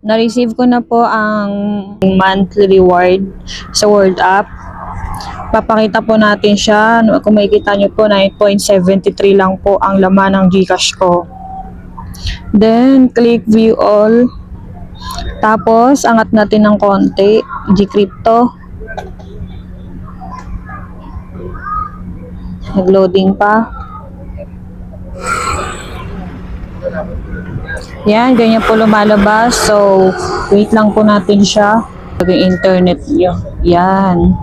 Na-receive ko na po ang monthly reward sa World App. Papakita po natin siya. Kung makikita nyo po, 9.73 lang po ang laman ng GCash ko. Then, click view all. Tapos, angat natin ng konti. Gcrypto. Nag-loading pa. Yan, ganyan po lumalabas. So, wait lang po natin siya. Yung internet nyo. Yan.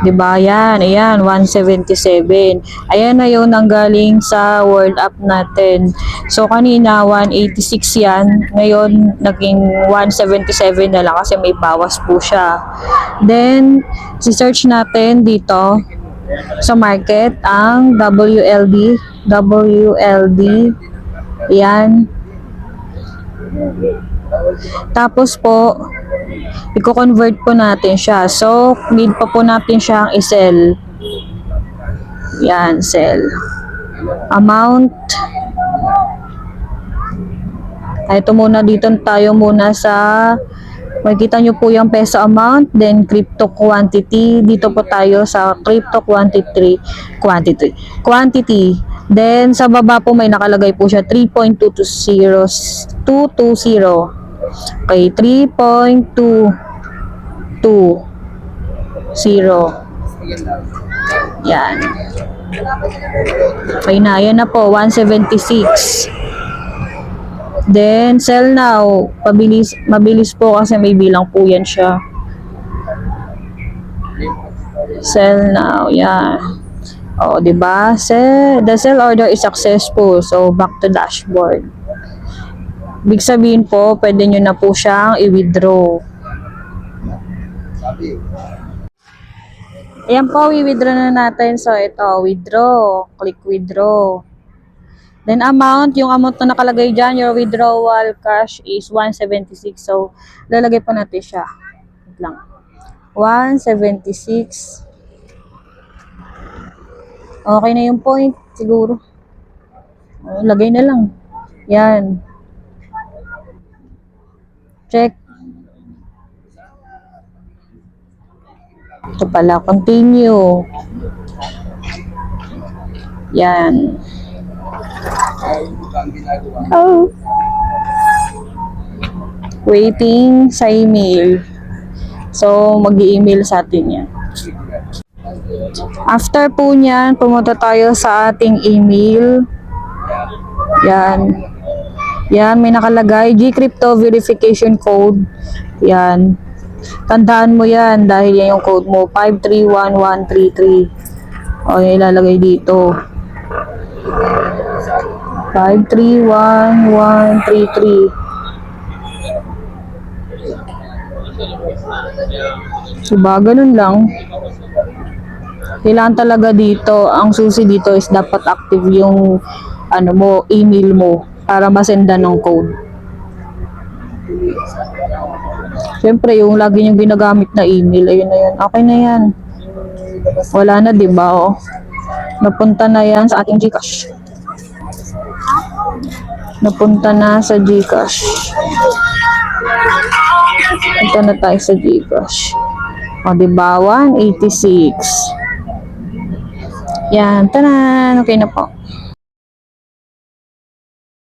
Diba? Yan. Ayan, 177. Ayan na yun ang galing sa World App natin. So, kanina, 186 yan. Ngayon, naging 177 na lang kasi may bawas po siya. Then, si-search natin dito sa market ang WLD. Yan. Tapos po, i-convert po natin siya. So, need pa po natin siyang i-sell. Yan, sell. Amount. Ito muna, dito tayo muna sa, makikita nyo po yung peso amount, then crypto quantity. Dito po tayo sa crypto quantity. Then, sa baba po may nakalagay po siya 3.220. Okay, 3.220. Yan. Okay na, yan na po, 176. Then, sell now. Mabilis po kasi may bilang po yan siya. Sell now, yan. O, diba? The sell order is successful. So, back to dashboard. Ibig sabihin po, pwede nyo na po siyang i-withdraw. Ayan po, i-withdraw na natin. So, ito, withdraw. Click withdraw. Then, amount, yung amount na nakalagay dyan, your withdrawal cash is 176. So, lalagay po natin siya. Wait lang. 176. Okay na yung point, siguro. Lagay na lang. Yan. Check. Ito pala, continue. Yan. Oh. Waiting sa email. So, mag-i-email sa atin yan. After po niyan, pumunta tayo sa ating email. Yan. Yan, may nakalagay Gcrypto verification code. Yan. Tandaan mo yan dahil yan yung code mo, 531133. O, yan ilalagay dito. 531133. Diba, ganun lang. Kailangan talaga dito, ang susi dito is dapat active yung ano mo, email mo para masendan ng code. Siyempre, yung lagi yung ginagamit na email, ayun na yun. Okay na yan. Wala na, diba? Oh. Napunta na yan sa ating GCash. Napunta na sa GCash. Punta na tayo sa GCash. O, diba? 186. Yan, tanan! Okay na po.